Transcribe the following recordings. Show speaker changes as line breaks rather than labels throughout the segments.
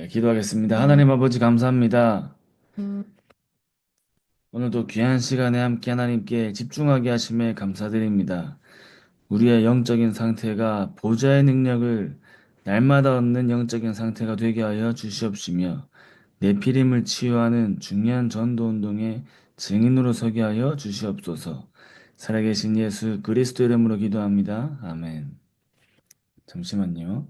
네, 기도하겠습니다. 하나님 아버지 감사합니다. 오늘도 귀한 시간에 함께 하나님께 집중하게 하심에 감사드립니다. 우리의 영적인 상태가 보좌의 능력을 날마다 얻는 영적인 상태가 되게 하여 주시옵시며 내피림을 치유하는 중요한 전도 운동의 증인으로 서게 하여 주시옵소서. 살아계신 예수 그리스도 이름으로 기도합니다. 아멘. 잠시만요.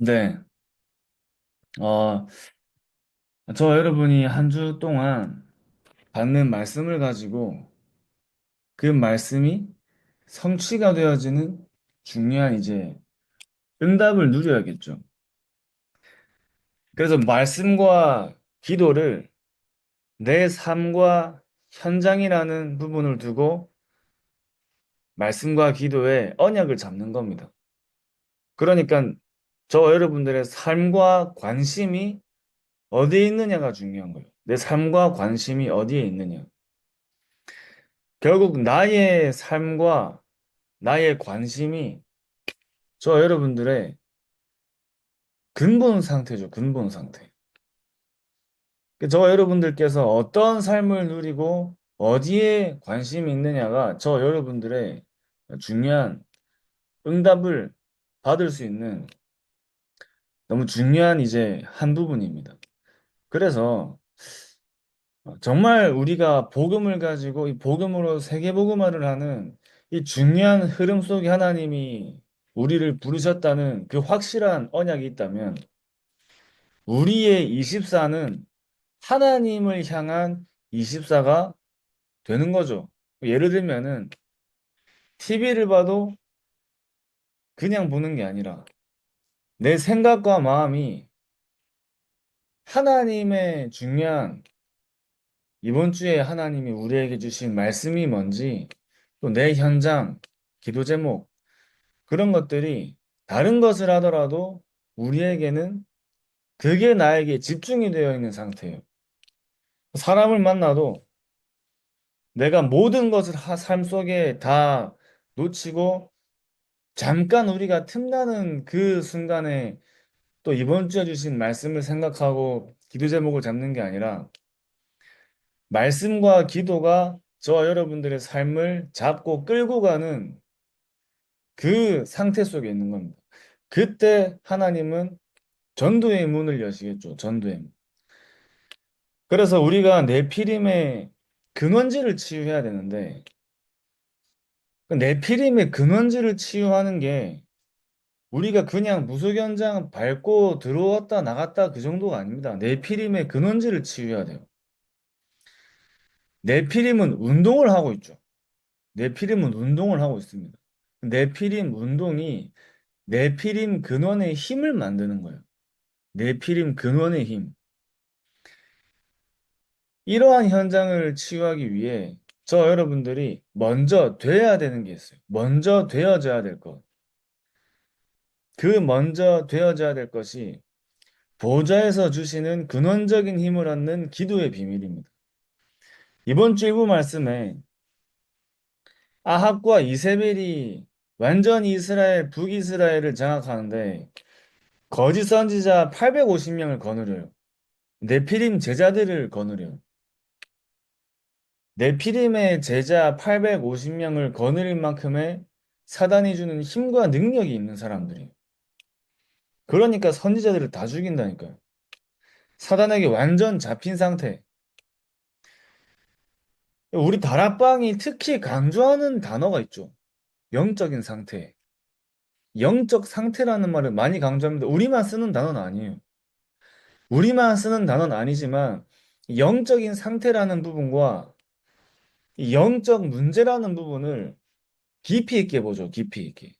네. 어, 저 여러분이 한 주 동안 받는 말씀을 가지고 그 말씀이 성취가 되어지는 중요한 이제 응답을 누려야겠죠. 그래서 말씀과 기도를 내 삶과 현장이라는 부분을 두고 말씀과 기도의 언약을 잡는 겁니다. 그러니까 저 여러분들의 삶과 관심이 어디에 있느냐가 중요한 거예요. 내 삶과 관심이 어디에 있느냐. 결국 나의 삶과 나의 관심이 저 여러분들의 근본 상태죠. 근본 상태. 저 여러분들께서 어떤 삶을 누리고 어디에 관심이 있느냐가 저 여러분들의 중요한 응답을 받을 수 있는 너무 중요한 이제 한 부분입니다. 그래서 정말 우리가 복음을 가지고 이 복음으로 세계복음화를 하는 이 중요한 흐름 속에 하나님이 우리를 부르셨다는 그 확실한 언약이 있다면 우리의 24는 하나님을 향한 24가 되는 거죠. 예를 들면은 TV를 봐도 그냥 보는 게 아니라 내 생각과 마음이 하나님의 중요한 이번 주에 하나님이 우리에게 주신 말씀이 뭔지 또 내 현장, 기도 제목 그런 것들이 다른 것을 하더라도 우리에게는 그게 나에게 집중이 되어 있는 상태예요. 사람을 만나도 내가 모든 것을 삶 속에 다 놓치고 잠깐 우리가 틈나는 그 순간에 또 이번 주에 주신 말씀을 생각하고 기도 제목을 잡는 게 아니라 말씀과 기도가 저와 여러분들의 삶을 잡고 끌고 가는 그 상태 속에 있는 겁니다. 그때 하나님은 전도의 문을 여시겠죠. 전도의 문. 그래서 우리가 내피림의 근원지를 치유해야 되는데 그 내피림의 근원지를 치유하는 게 우리가 그냥 무속연장 밟고 들어왔다 나갔다 그 정도가 아닙니다. 내피림의 근원지를 치유해야 돼요. 내피림은 운동을 하고 있죠. 내피림은 운동을 하고 있습니다. 내피림 운동이 내피림 근원의 힘을 만드는 거예요. 내피림 근원의 힘. 이러한 현장을 치유하기 위해 저 여러분들이 먼저 돼야 되는 게 있어요. 먼저 되어져야 될 것. 그 먼저 되어져야 될 것이 보좌에서 주시는 근원적인 힘을 얻는 기도의 비밀입니다. 이번 주 일부 말씀에 아합과 이세벨이 완전히 이스라엘, 북이스라엘을 장악하는데 거짓 선지자 850명을 거느려요. 네피림 제자들을 거느려요. 네피림의 제자 850명을 거느릴 만큼의 사단이 주는 힘과 능력이 있는 사람들이에요. 그러니까 선지자들을 다 죽인다니까요. 사단에게 완전 잡힌 상태. 우리 다락방이 특히 강조하는 단어가 있죠. 영적인 상태. 영적 상태라는 말을 많이 강조합니다. 우리만 쓰는 단어는 아니에요. 우리만 쓰는 단어는 아니지만 영적인 상태라는 부분과 이 영적 문제라는 부분을 깊이 있게 보죠. 깊이 있게.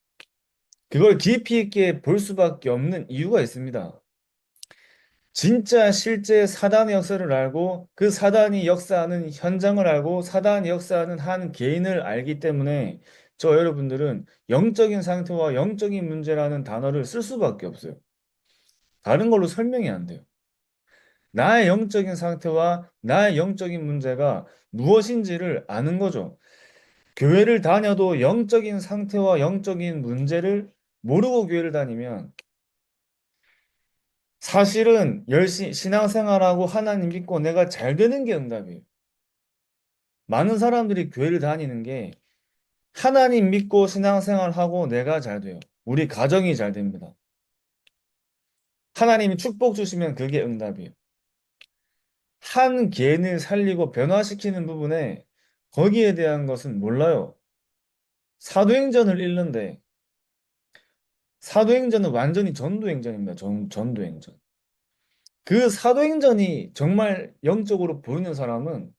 그걸 깊이 있게 볼 수밖에 없는 이유가 있습니다. 진짜 실제 사단의 역사를 알고 그 사단이 역사하는 현장을 알고 사단이 역사하는 한 개인을 알기 때문에 저 여러분들은 영적인 상태와 영적인 문제라는 단어를 쓸 수밖에 없어요. 다른 걸로 설명이 안 돼요. 나의 영적인 상태와 나의 영적인 문제가 무엇인지를 아는 거죠. 교회를 다녀도 영적인 상태와 영적인 문제를 모르고 교회를 다니면 사실은 열심히 신앙생활하고 하나님 믿고 내가 잘 되는 게 응답이에요. 많은 사람들이 교회를 다니는 게 하나님 믿고 신앙생활하고 내가 잘 돼요. 우리 가정이 잘 됩니다. 하나님이 축복 주시면 그게 응답이에요. 한 개인을 살리고 변화시키는 부분에 거기에 대한 것은 몰라요. 사도행전을 읽는데 사도행전은 완전히 전도행전입니다. 전도행전. 그 사도행전이 정말 영적으로 보이는 사람은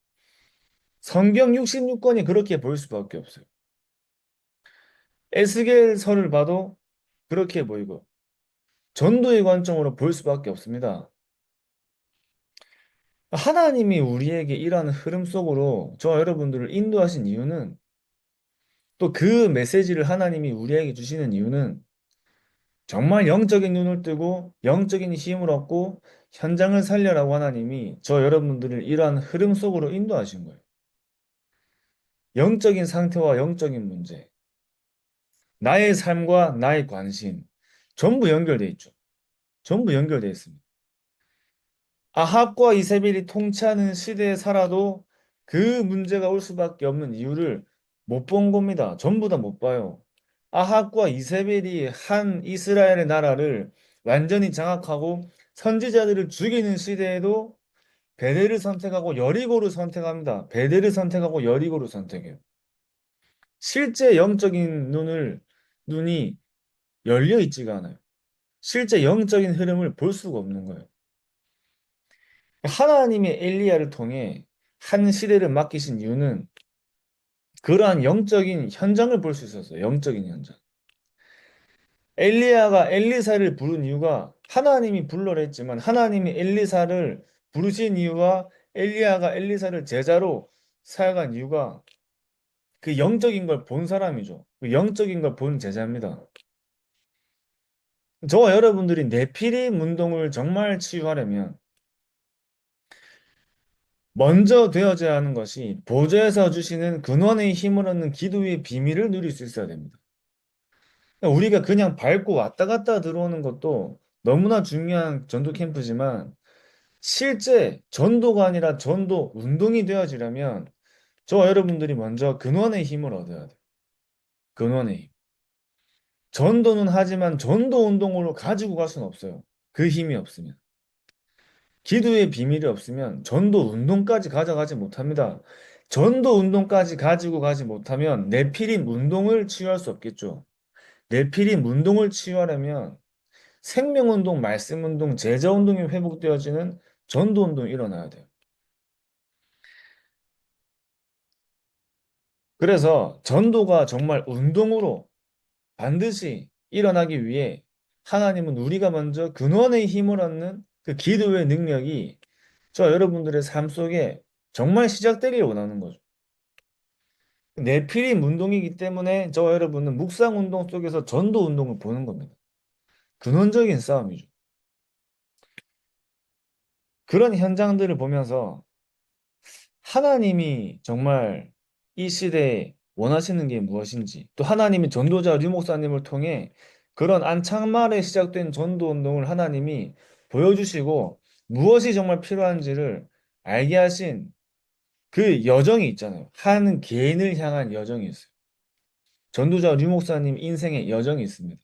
성경 66권이 그렇게 보일 수밖에 없어요. 에스겔서를 봐도 그렇게 보이고 전도의 관점으로 볼 수밖에 없습니다. 하나님이 우리에게 이러한 흐름 속으로 저 여러분들을 인도하신 이유는 또 그 메시지를 하나님이 우리에게 주시는 이유는 정말 영적인 눈을 뜨고 영적인 힘을 얻고 현장을 살려라고 하나님이 저 여러분들을 이러한 흐름 속으로 인도하신 거예요. 영적인 상태와 영적인 문제, 나의 삶과 나의 관심, 전부 연결돼 있죠. 전부 연결돼 있습니다. 아합과 이세벨이 통치하는 시대에 살아도 그 문제가 올 수밖에 없는 이유를 못 본 겁니다. 전부 다 못 봐요. 아합과 이세벨이 한 이스라엘의 나라를 완전히 장악하고 선지자들을 죽이는 시대에도 베델을 선택하고 여리고를 선택합니다. 베델을 선택하고 여리고를 선택해요. 실제 영적인 눈이 열려 있지가 않아요. 실제 영적인 흐름을 볼 수가 없는 거예요. 하나님이 엘리야를 통해 한 시대를 맡기신 이유는 그러한 영적인 현장을 볼 수 있었어요. 영적인 현장. 엘리야가 엘리사를 부른 이유가 하나님이 불러라 했지만 하나님이 엘리사를 부르신 이유와 엘리야가 엘리사를 제자로 사용한 이유가 그 영적인 걸 본 사람이죠. 그 영적인 걸 본 제자입니다. 저와 여러분들이 네피림 운동을 정말 치유하려면 먼저 되어져야 하는 것이 보좌에서 주시는 근원의 힘을 얻는 기도의 비밀을 누릴 수 있어야 됩니다. 우리가 그냥 밟고 왔다 갔다 들어오는 것도 너무나 중요한 전도 캠프지만 실제 전도가 아니라 전도 운동이 되어지려면 저와 여러분들이 먼저 근원의 힘을 얻어야 돼요. 근원의 힘. 전도는 하지만 전도 운동으로 가지고 갈 수는 없어요. 그 힘이 없으면. 기도의 비밀이 없으면 전도 운동까지 가져가지 못합니다. 전도 운동까지 가지고 가지 못하면 내피림 운동을 치유할 수 없겠죠. 내피림 운동을 치유하려면 생명운동, 말씀운동, 제자운동이 회복되어지는 전도운동이 일어나야 돼요. 그래서 전도가 정말 운동으로 반드시 일어나기 위해 하나님은 우리가 먼저 근원의 힘을 얻는 그 기도의 능력이 저 여러분들의 삶 속에 정말 시작되기를 원하는 거죠. 내피림 운동이기 때문에 저 여러분은 묵상 운동 속에서 전도 운동을 보는 겁니다. 근원적인 싸움이죠. 그런 현장들을 보면서 하나님이 정말 이 시대에 원하시는 게 무엇인지, 또 하나님이 전도자 류 목사님을 통해 그런 안창말에 시작된 전도 운동을 하나님이 보여주시고 무엇이 정말 필요한지를 알게 하신 그 여정이 있잖아요. 한 개인을 향한 여정이 있어요. 전도자 류 목사님 인생의 여정이 있습니다.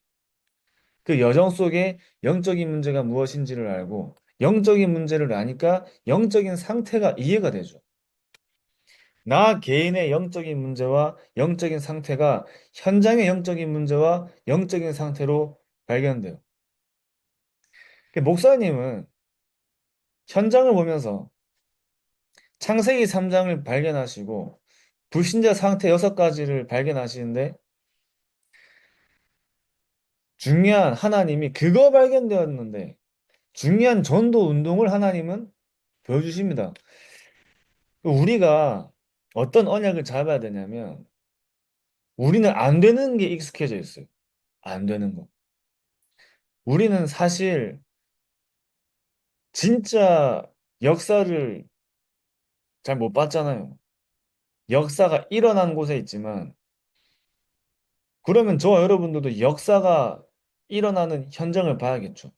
그 여정 속에 영적인 문제가 무엇인지를 알고 영적인 문제를 아니까 영적인 상태가 이해가 되죠. 나 개인의 영적인 문제와 영적인 상태가 현장의 영적인 문제와 영적인 상태로 발견돼요. 그 목사님은 현장을 보면서 창세기 3장을 발견하시고 불신자 상태 6가지를 발견하시는데 중요한 하나님이 그거 발견되었는데 중요한 전도 운동을 하나님은 보여주십니다. 우리가 어떤 언약을 잡아야 되냐면 우리는 안 되는 게 익숙해져 있어요. 안 되는 거. 우리는 사실 진짜 역사를 잘 못 봤잖아요. 역사가 일어난 곳에 있지만 그러면 저와 여러분들도 역사가 일어나는 현장을 봐야겠죠.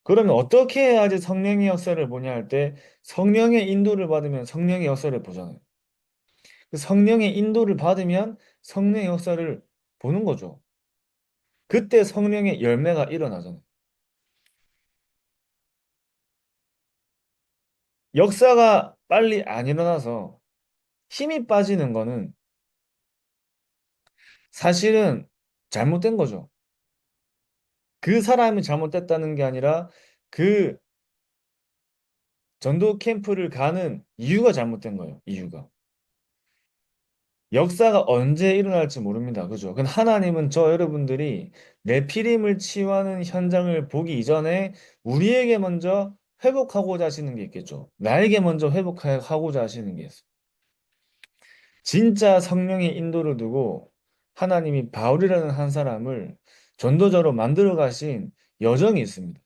그러면 어떻게 해야지 성령의 역사를 보냐 할 때 성령의 인도를 받으면 성령의 역사를 보잖아요. 그 성령의 인도를 받으면 성령의 역사를 보는 거죠. 그때 성령의 열매가 일어나잖아요. 역사가 빨리 안 일어나서 힘이 빠지는 거는 사실은 잘못된 거죠. 그 사람이 잘못됐다는 게 아니라 그 전도 캠프를 가는 이유가 잘못된 거예요. 이유가. 역사가 언제 일어날지 모릅니다. 그죠? 근데 하나님은 저 여러분들이 내피림을 치유하는 현장을 보기 이전에 우리에게 먼저 회복하고자 하시는 게 있겠죠. 나에게 먼저 회복하고자 하시는 게 있어요. 진짜 성령의 인도를 두고 하나님이 바울이라는 한 사람을 전도자로 만들어 가신 여정이 있습니다.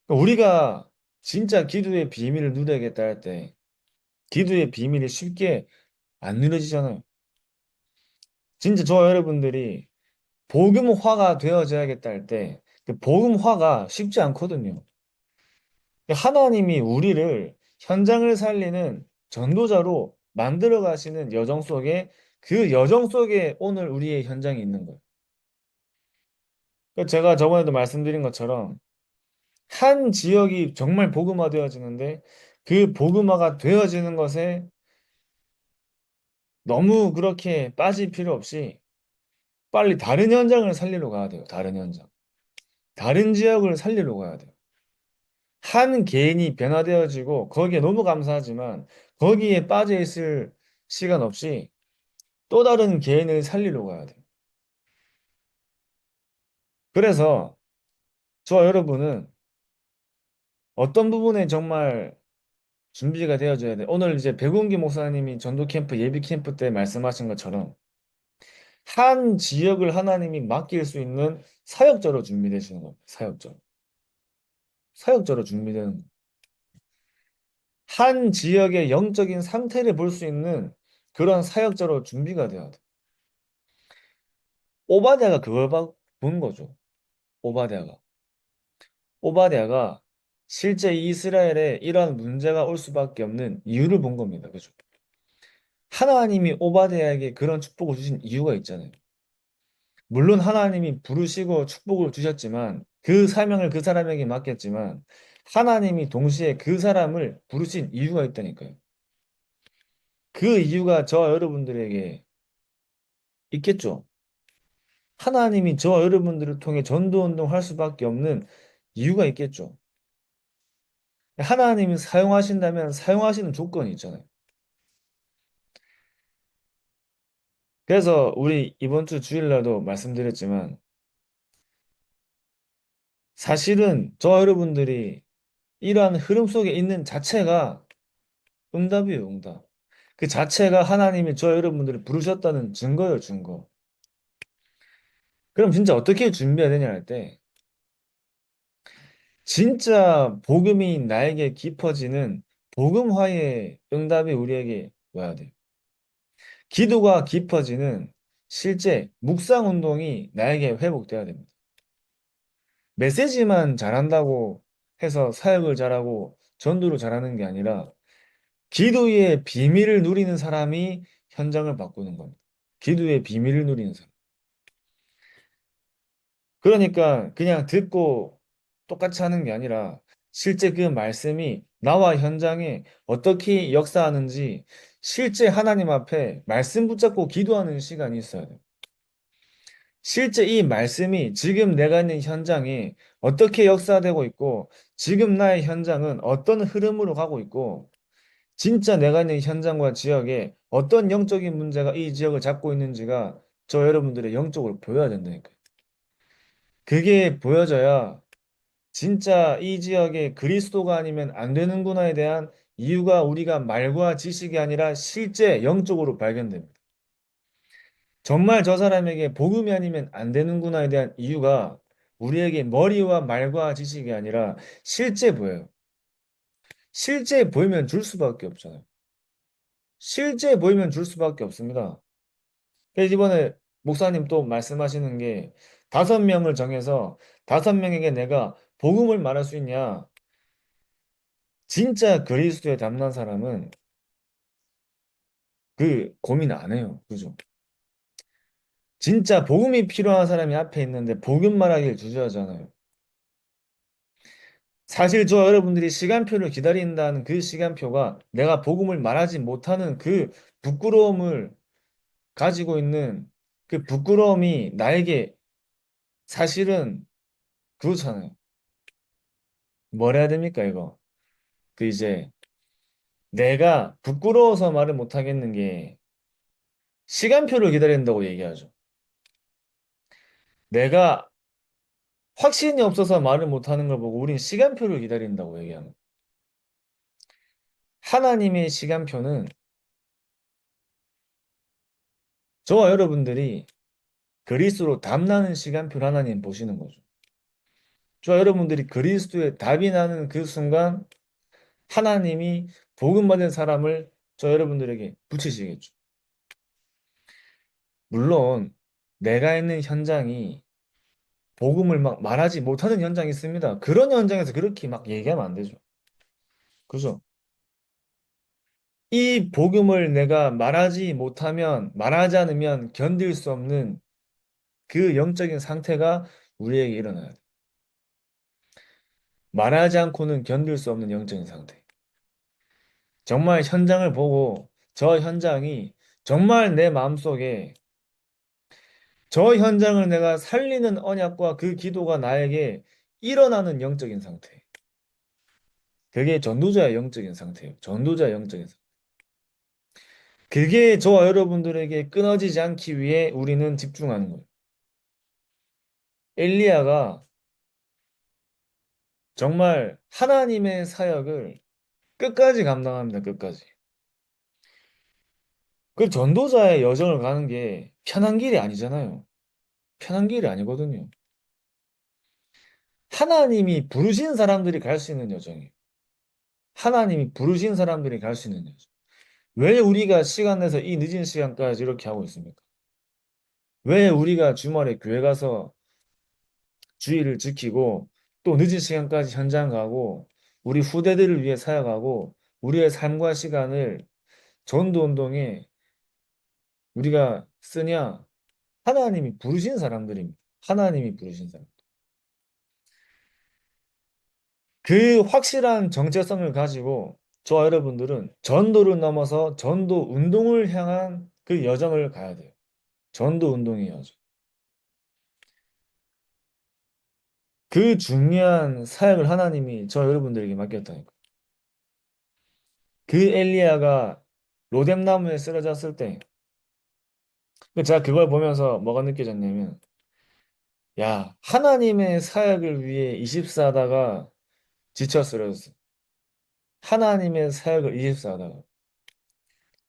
그러니까 우리가 진짜 기도의 비밀을 누려야겠다 할 때 기도의 비밀이 쉽게 안 누려지잖아요. 진짜 저 여러분들이 복음화가 되어져야겠다 할 때, 그 복음화가 쉽지 않거든요. 하나님이 우리를 현장을 살리는 전도자로 만들어 가시는 여정 속에 그 여정 속에 오늘 우리의 현장이 있는 거예요. 제가 저번에도 말씀드린 것처럼 한 지역이 정말 복음화 되어지는데 그 복음화가 되어지는 것에 너무 그렇게 빠질 필요 없이 빨리 다른 현장을 살리러 가야 돼요. 다른 현장. 다른 지역을 살리러 가야 돼요. 한 개인이 변화되어지고 거기에 너무 감사하지만 거기에 빠져 있을 시간 없이 또 다른 개인을 살리러 가야 돼요. 그래서 저와 여러분은 어떤 부분에 정말 준비가 되어져야 돼. 오늘 이제 백운기 목사님이 전도 캠프 예비 캠프 때 말씀하신 것처럼 한 지역을 하나님이 맡길 수 있는 사역자로 준비되시는 겁니다. 사역자. 사역자로 준비되는 거예요. 한 지역의 영적인 상태를 볼 수 있는 그런 사역자로 준비가 돼야 돼. 오바댜가 그걸 본 거죠. 오바댜가. 오바댜가 실제 이스라엘에 이러한 문제가 올 수밖에 없는 이유를 본 겁니다. 그죠? 하나님이 오바댜에게 그런 축복을 주신 이유가 있잖아요. 물론 하나님이 부르시고 축복을 주셨지만 그 사명을 그 사람에게 맡겼지만 하나님이 동시에 그 사람을 부르신 이유가 있다니까요. 그 이유가 저와 여러분들에게 있겠죠. 하나님이 저와 여러분들을 통해 전도운동 할 수밖에 없는 이유가 있겠죠. 하나님이 사용하신다면 사용하시는 조건이 있잖아요. 그래서 우리 이번 주 주일날도 말씀드렸지만 사실은 저와 여러분들이 이러한 흐름 속에 있는 자체가 응답이에요, 응답. 그 자체가 하나님이 저와 여러분들을 부르셨다는 증거예요, 증거. 그럼 진짜 어떻게 준비해야 되냐 할 때 진짜 복음이 나에게 깊어지는 복음화의 응답이 우리에게 와야 돼요. 기도가 깊어지는 실제 묵상 운동이 나에게 회복돼야 됩니다. 메시지만 잘한다고 해서 사역을 잘하고 전도를 잘하는 게 아니라 기도의 비밀을 누리는 사람이 현장을 바꾸는 겁니다. 기도의 비밀을 누리는 사람. 그러니까 그냥 듣고 똑같이 하는 게 아니라 실제 그 말씀이 나와 현장에 어떻게 역사하는지 실제 하나님 앞에 말씀 붙잡고 기도하는 시간이 있어야 돼요. 실제 이 말씀이 지금 내가 있는 현장에 어떻게 역사되고 있고, 지금 나의 현장은 어떤 흐름으로 가고 있고, 진짜 내가 있는 현장과 지역에 어떤 영적인 문제가 이 지역을 잡고 있는지가 저 여러분들의 영적으로 보여야 된다니까요. 그게 보여져야 진짜 이 지역에 그리스도가 아니면 안 되는구나에 대한 이유가 우리가 말과 지식이 아니라 실제 영적으로 발견됩니다. 정말 저 사람에게 복음이 아니면 안 되는구나에 대한 이유가 우리에게 머리와 말과 지식이 아니라 실제 보여요. 실제 보이면 줄 수밖에 없잖아요. 실제 보이면 줄 수밖에 없습니다. 그래서 이번에 목사님 또 말씀하시는 게 5명을 정해서 5명에게 내가 복음을 말할 수 있냐? 진짜 그리스도에 담난 사람은 그 고민 안 해요. 그죠? 진짜 복음이 필요한 사람이 앞에 있는데 복음 말하기를 주저하잖아요. 사실 저 여러분들이 시간표를 기다린다는 그 시간표가 내가 복음을 말하지 못하는 그 부끄러움을 가지고 있는 그 부끄러움이 나에게 사실은 그렇잖아요. 뭘 해야 됩니까, 이거? 그 이제 내가 부끄러워서 말을 못 하겠는 게 시간표를 기다린다고 얘기하죠. 내가 확신이 없어서 말을 못 하는 걸 보고 우린 시간표를 기다린다고 얘기하는 거예요. 하나님의 시간표는 저와 여러분들이 그리스도로 담나는 시간표를 하나님 보시는 거죠. 저와 여러분들이 그리스도의 답이 나는 그 순간 하나님이 복음 받은 사람을 저 여러분들에게 붙이시겠죠. 물론 내가 있는 현장이 복음을 막 말하지 못하는 현장이 있습니다. 그런 현장에서 그렇게 막 얘기하면 안 되죠. 그죠? 이 복음을 내가 말하지 못하면, 말하지 않으면 견딜 수 없는 그 영적인 상태가 우리에게 일어나야 돼. 말하지 않고는 견딜 수 없는 영적인 상태. 정말 현장을 보고 저 현장이 정말 내 마음속에 저 현장을 내가 살리는 언약과 그 기도가 나에게 일어나는 영적인 상태. 그게 전도자의 영적인 상태예요. 전도자의 영적인 상태. 그게 저와 여러분들에게 끊어지지 않기 위해 우리는 집중하는 거예요. 엘리야가 정말 하나님의 사역을 끝까지 감당합니다. 끝까지. 그 전도자의 여정을 가는 게 편한 길이 아니잖아요. 편한 길이 아니거든요. 하나님이 부르신 사람들이 갈 수 있는 여정이에요. 하나님이 부르신 사람들이 갈 수 있는 여정. 왜 우리가 시간 내서 이 늦은 시간까지 이렇게 하고 있습니까? 왜 우리가 주말에 교회 가서 주의를 지키고 또 늦은 시간까지 현장 가고 우리 후대들을 위해 사역하고 우리의 삶과 시간을 전도 운동에 우리가 쓰냐? 하나님이 부르신 사람들입니다. 하나님이 부르신 사람. 그 확실한 정체성을 가지고 저와 여러분들은 전도를 넘어서 전도 운동을 향한 그 여정을 가야 돼요. 전도 운동의 여정. 그 중요한 사역을 하나님이 저 여러분들에게 맡겼다니까. 그 엘리야가 로뎀나무에 쓰러졌을 때, 제가 그걸 보면서 뭐가 느껴졌냐면, 야, 하나님의 사역을 위해 24하다가 지쳐 쓰러졌어. 하나님의 사역을 24하다가.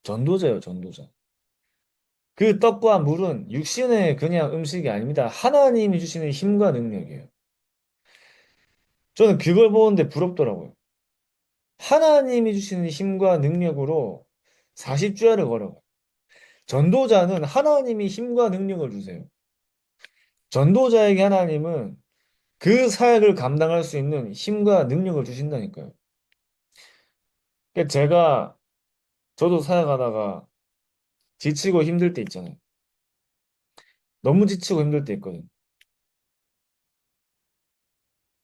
전도자예요, 전도자. 그 떡과 물은 육신의 그냥 음식이 아닙니다. 하나님이 주시는 힘과 능력이에요. 저는 그걸 보는데 부럽더라고요. 하나님이 주시는 힘과 능력으로 40주야를 걸어가요. 전도자는 하나님이 힘과 능력을 주세요. 전도자에게 하나님은 그 사역을 감당할 수 있는 힘과 능력을 주신다니까요. 그러니까 저도 사역하다가 지치고 힘들 때 있잖아요. 너무 지치고 힘들 때 있거든.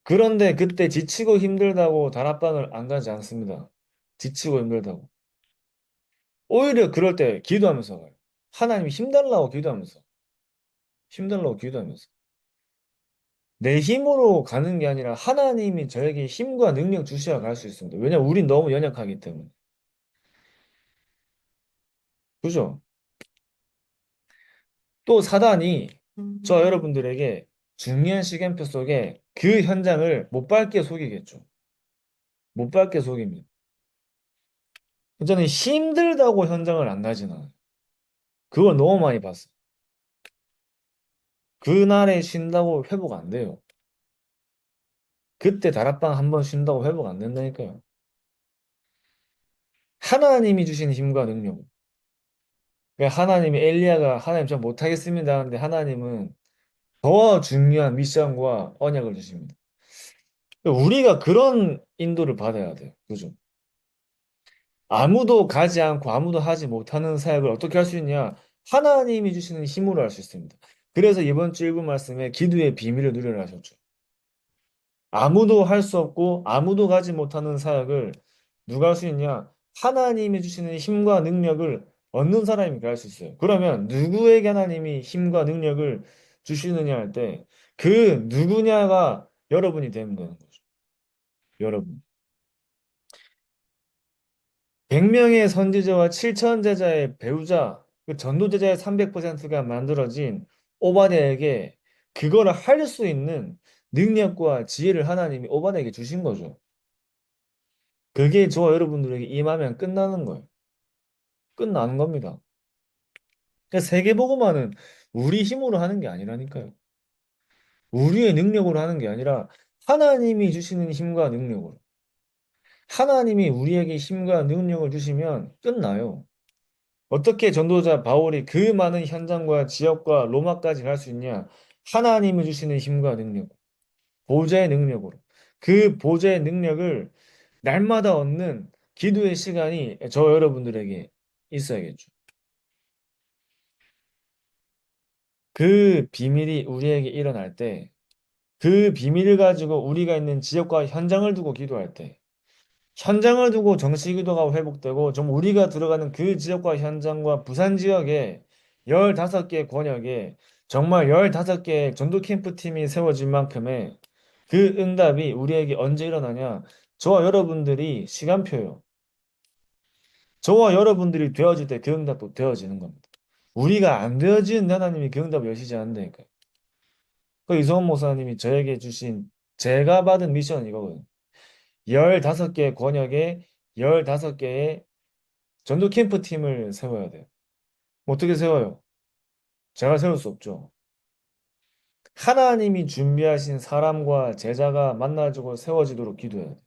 그런데 그때 지치고 힘들다고 다락방을 안 가지 않습니다. 지치고 힘들다고. 오히려 그럴 때 기도하면서 가요. 하나님 힘달라고 기도하면서. 힘달라고 기도하면서. 내 힘으로 가는 게 아니라 하나님이 저에게 힘과 능력 주셔야 갈 수 있습니다. 왜냐면 우린 너무 연약하기 때문에. 그죠? 또 사단이 저 여러분들에게 중요한 시간표 속에 그 현장을 못 밟게 속이겠죠. 못 밟게 속입니다. 저는 힘들다고 현장을 안 가진 않아요. 그걸 너무 많이 봤어요. 그날에 쉰다고 회복 안 돼요. 그때 다락방 한 번 쉰다고 회복 안 된다니까요. 하나님이 주신 힘과 능력. 그러니까 하나님이 엘리야가 하나님 저 못하겠습니다 하는데 하나님은 더 중요한 미션과 언약을 주십니다. 우리가 그런 인도를 받아야 돼요. 그죠? 아무도 가지 않고 아무도 하지 못하는 사역을 어떻게 할 수 있냐? 하나님이 주시는 힘으로 할 수 있습니다. 그래서 이번 주 일부 말씀에 기도의 비밀을 누려라 하셨죠. 아무도 할 수 없고 아무도 가지 못하는 사역을 누가 할 수 있냐? 하나님이 주시는 힘과 능력을 얻는 사람이 할 수 있어요. 그러면 누구에게 하나님이 힘과 능력을 주시느냐 할 때 그 누구냐가 여러분이 되면 되는 거죠. 여러분. 100명의 선지자와 7천 제자의 배우자, 그 전도 제자의 300%가 만들어진 오바댜에게 그거를 할 수 있는 능력과 지혜를 하나님이 오바댜에게 주신 거죠. 그게 저와 여러분들에게 임하면 끝나는 거예요. 끝나는 겁니다. 그러니까 세계복음화는 우리 힘으로 하는 게 아니라니까요. 우리의 능력으로 하는 게 아니라 하나님이 주시는 힘과 능력으로. 하나님이 우리에게 힘과 능력을 주시면 끝나요. 어떻게 전도자 바울이 그 많은 현장과 지역과 로마까지 갈 수 있냐? 하나님이 주시는 힘과 능력, 보좌의 능력으로. 그 보좌의 능력을 날마다 얻는 기도의 시간이 저 여러분들에게 있어야겠죠. 그 비밀이 우리에게 일어날 때, 그 비밀을 가지고 우리가 있는 지역과 현장을 두고 기도할 때, 현장을 두고 정시 기도가 회복되고, 좀 우리가 들어가는 그 지역과 현장과 부산 지역에 15개 권역에 정말 15개의 전도 캠프 팀이 세워진 만큼의 그 응답이 우리에게 언제 일어나냐? 저와 여러분들이 시간표요. 저와 여러분들이 되어질 때 그 응답도 되어지는 겁니다. 우리가 안 되어지는 하나님이 그 응답을 여시지 않는다니까요. 그 이성원 목사님이 저에게 주신 제가 받은 미션은 이거거든요. 15개 권역에 15개의 전도 캠프 팀을 세워야 돼요. 어떻게 세워요? 제가 세울 수 없죠. 하나님이 준비하신 사람과 제자가 만나지고 세워지도록 기도해야 돼요.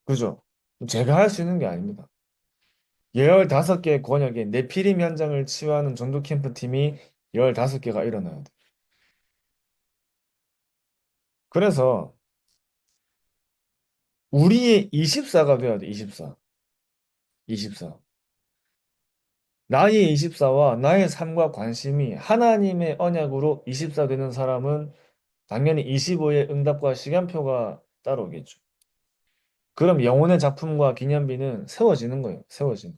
그죠? 제가 할 수 있는 게 아닙니다. 15개 권역에 네피림 현장을 치유하는 전도 캠프 팀이 15개가 일어나야 돼요. 그래서 우리의 24가 돼야 돼, 24. 24. 나의 24와 나의 삶과 관심이 하나님의 언약으로 24 되는 사람은 당연히 25의 응답과 시간표가 따라오겠죠. 그럼 영혼의 작품과 기념비는 세워지는 거예요. 세워지는.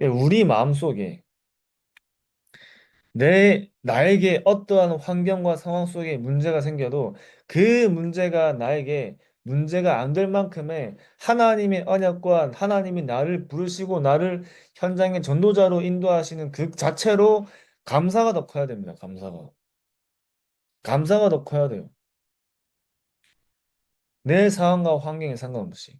우리 마음속에 나에게 어떠한 환경과 상황 속에 문제가 생겨도 그 문제가 나에게 문제가 안 될 만큼의 하나님의 언약과 하나님이 나를 부르시고 나를 현장의 전도자로 인도하시는 그 자체로 감사가 더 커야 됩니다. 감사가. 감사가 더 커야 돼요. 내 상황과 환경에 상관없이.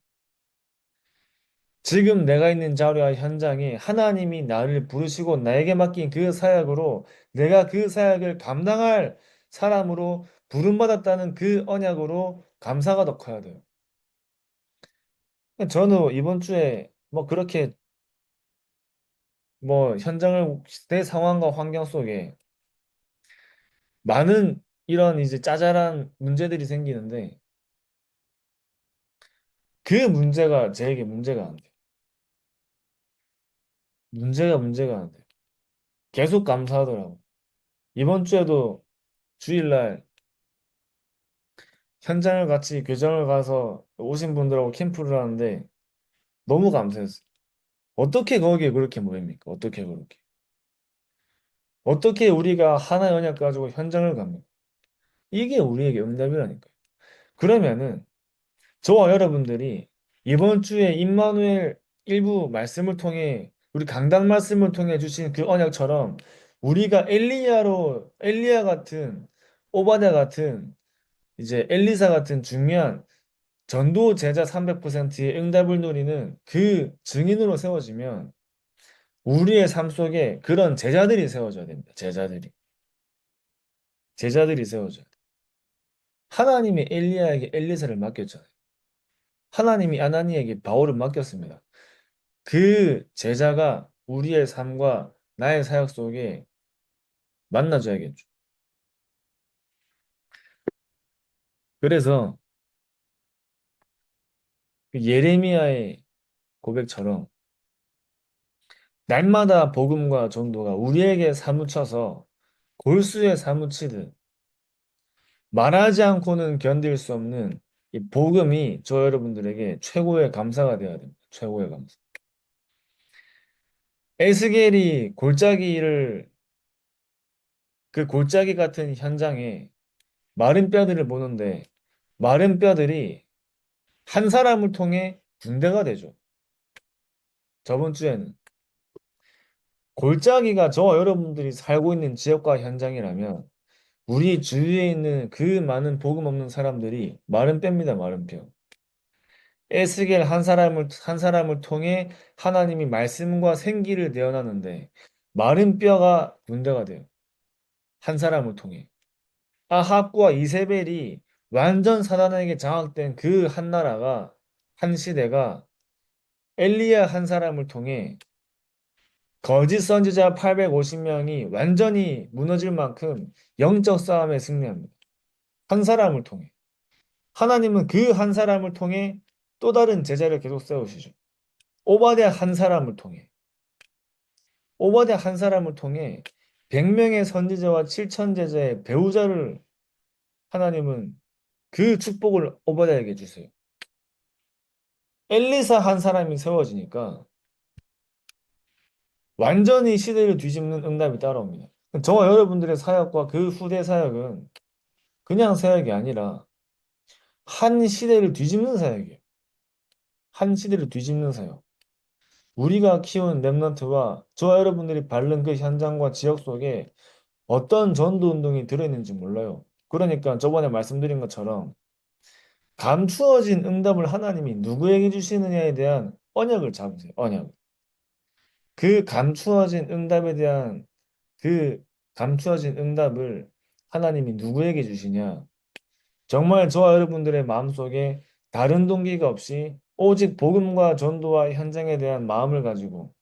지금 내가 있는 자리와 현장이 하나님이 나를 부르시고 나에게 맡긴 그 사역으로 내가 그 사역을 감당할 사람으로 부름받았다는 그 언약으로 감사가 더 커야 돼요. 저는 이번 주에 뭐 그렇게 뭐 현장을 내 상황과 환경 속에 많은 이런 이제 짜잘한 문제들이 생기는데 그 문제가 제게 문제가 안 돼요. 문제가 안 돼요. 계속 감사하더라고. 이번 주에도 주일날 현장을 같이 교정을 가서 오신 분들하고 캠프를 하는데 너무 감사했어요. 어떻게 거기에 그렇게 모입니까? 어떻게 그렇게? 어떻게 우리가 하나의 언약 가지고 현장을 갑니까? 이게 우리에게 응답이라니까요. 그러면은 저와 여러분들이 이번 주에 임마누엘 일부 말씀을 통해 우리 강단 말씀을 통해 주신 그 언약처럼 우리가 엘리야 같은 오바댜 같은 이제 엘리사 같은 중요한 전도 제자 300%의 응답을 누리는 그 증인으로 세워지면 우리의 삶 속에 그런 제자들이 세워져야 됩니다. 제자들이 세워져야 돼. 하나님이 엘리야에게 엘리사를 맡겼잖아요. 하나님이 아나니에게 바울을 맡겼습니다. 그 제자가 우리의 삶과 나의 사역 속에 만나줘야겠죠. 그래서 그 예레미야의 고백처럼 날마다 복음과 전도가 우리에게 사무쳐서 골수에 사무치듯 말하지 않고는 견딜 수 없는 이 복음이 저 여러분들에게 최고의 감사가 되어야 됩니다. 최고의 감사. 에스겔이 그 골짜기 같은 현장에 마른 뼈들을 보는데 마른 뼈들이 한 사람을 통해 군대가 되죠. 저번 주에는 골짜기가 저와 여러분들이 살고 있는 지역과 현장이라면 우리 주위에 있는 그 많은 복음 없는 사람들이 마른 뼈입니다, 마른 뼈. 에스겔 한 사람을 통해 하나님이 말씀과 생기를 내어놨는데 마른 뼈가 군대가 돼요. 한 사람을 통해. 아합과 이세벨이 완전 사단에게 장악된 그 한 나라가 한 시대가 엘리야 한 사람을 통해 거짓 선지자 850명이 완전히 무너질 만큼 영적 싸움에 승리합니다. 한 사람을 통해. 하나님은 그 한 사람을 통해 또 다른 제자를 계속 세우시죠. 오바댜 한 사람을 통해. 오바댜 한 사람을 통해 100명의 선지자와 7천 제자의 배우자를 하나님은 그 축복을 오바댜에게 주세요. 엘리사 한 사람이 세워지니까 완전히 시대를 뒤집는 응답이 따라옵니다. 저와 여러분들의 사역과 그 후대 사역은 그냥 사역이 아니라 한 시대를 뒤집는 사역이에요. 한 시대를 뒤집는 사역. 우리가 키운 랩런트와 저와 여러분들이 밟는 그 현장과 지역 속에 어떤 전도 운동이 들어있는지 몰라요. 그러니까 저번에 말씀드린 것처럼 감추어진 응답을 하나님이 누구에게 주시느냐에 대한 언약을 잡으세요. 언약. 그 감추어진 응답에 대한 그 감추어진 응답을 하나님이 누구에게 주시냐? 정말 저와 여러분들의 마음속에 다른 동기가 없이 오직 복음과 전도와 현장에 대한 마음을 가지고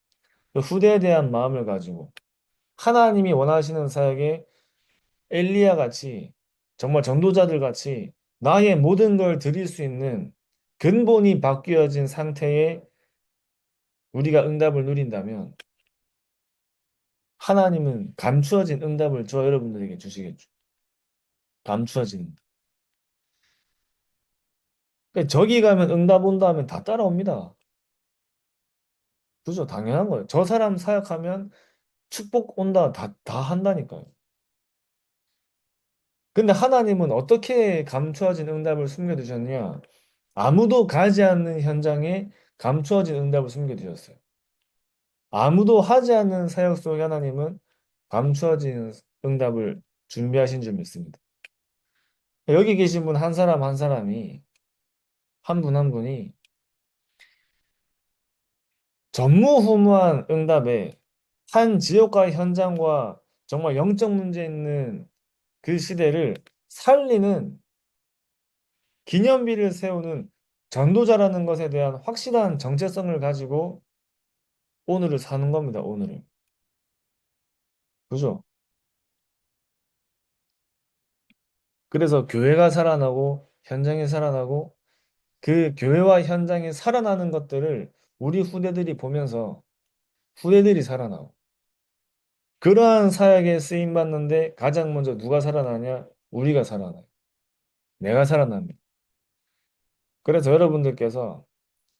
그 후대에 대한 마음을 가지고 하나님이 원하시는 사역에 엘리야 같이 정말 전도자들 같이 나의 모든 걸 드릴 수 있는 근본이 바뀌어진 상태에 우리가 응답을 누린다면 하나님은 감추어진 응답을 저 여러분들에게 주시겠죠. 감추어진 응답. 그러니까 저기 가면 응답 온다 하면 다 따라옵니다. 그죠? 당연한 거예요. 저 사람 사역하면 축복 온다 다 한다니까요. 근데 하나님은 어떻게 감추어진 응답을 숨겨두셨냐? 아무도 가지 않는 현장에 감추어진 응답을 숨겨두셨어요. 아무도 하지 않는 사역 속에 하나님은 감추어진 응답을 준비하신 줄 믿습니다. 여기 계신 분 한 사람 한 사람이 한 분 한 분이 전무후무한 응답에 한 지역과 현장과 정말 영적 문제 있는 그 시대를 살리는 기념비를 세우는 전도자라는 것에 대한 확실한 정체성을 가지고 오늘을 사는 겁니다. 오늘을. 그죠? 그래서 교회가 살아나고 현장이 살아나고 그 교회와 현장이 살아나는 것들을 우리 후대들이 보면서 후대들이 살아나고 그러한 사역에 쓰임 받는데 가장 먼저 누가 살아나냐? 우리가 살아나요. 내가 살아납니다. 그래서 여러분들께서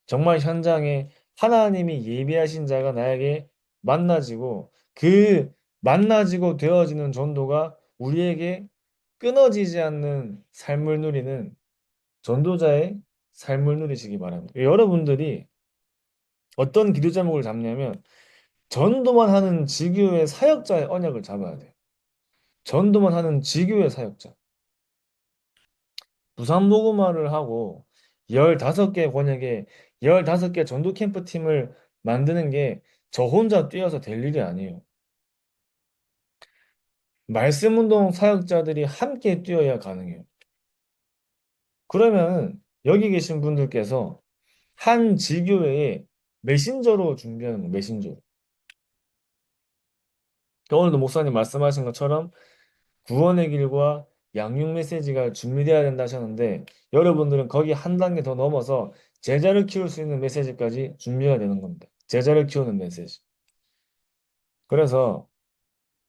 정말 현장에 하나님이 예비하신 자가 나에게 만나지고 그 만나지고 되어지는 전도가 우리에게 끊어지지 않는 삶을 누리는 전도자의 삶을 누리시기 바랍니다. 여러분들이 어떤 기도 제목을 잡냐면 전도만 하는 지교의 사역자의 언약을 잡아야 돼요. 전도만 하는 지교의 사역자. 부산복음화를 하고 15개 권역에 15개 전도 캠프 팀을 만드는 게 저 혼자 뛰어서 될 일이 아니에요. 말씀운동 사역자들이 함께 뛰어야 가능해요. 그러면 여기 계신 분들께서 한 지교회에 메신저로 준비하는 거, 메신저로. 그러니까 오늘도 목사님 말씀하신 것처럼 구원의 길과 양육 메시지가 준비되어야 된다 하셨는데 여러분들은 거기 한 단계 더 넘어서 제자를 키울 수 있는 메시지까지 준비해야 되는 겁니다. 제자를 키우는 메시지. 그래서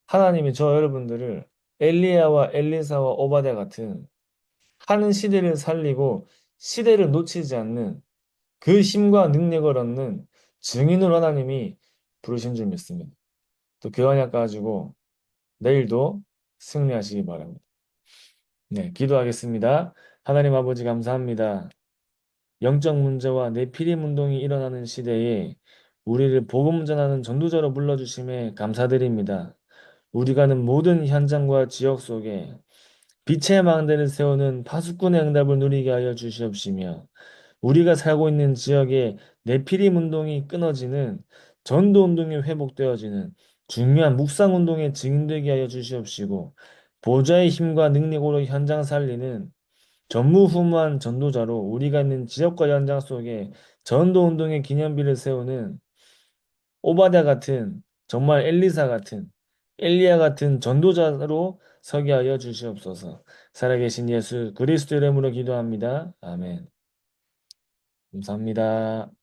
하나님이 저 여러분들을 엘리야와 엘리사와 오바댜 같은 한 시대를 살리고 시대를 놓치지 않는 그 힘과 능력을 얻는 증인으로 하나님이 부르신 줄 믿습니다. 또 그 언약 가지고 내일도 승리하시기 바랍니다. 네, 기도하겠습니다. 하나님 아버지 감사합니다. 영적 문제와 내피림 운동이 일어나는 시대에 우리를 복음 전하는 전도자로 불러주심에 감사드립니다. 우리가 는 모든 현장과 지역 속에 빛의 망대를 세우는 파수꾼의 응답을 누리게 하여 주시옵시며 우리가 살고 있는 지역에 내피림 운동이 끊어지는 전도 운동이 회복되어지는 중요한 묵상 운동에 증인되게 하여 주시옵시고 보좌의 힘과 능력으로 현장 살리는 전무후무한 전도자로 우리가 있는 지역과 현장 속에 전도 운동의 기념비를 세우는 오바댜 같은 정말 엘리사 같은 엘리야 같은 전도자로 서게 하여 주시옵소서. 살아계신 예수 그리스도 이름으로 기도합니다. 아멘. 감사합니다.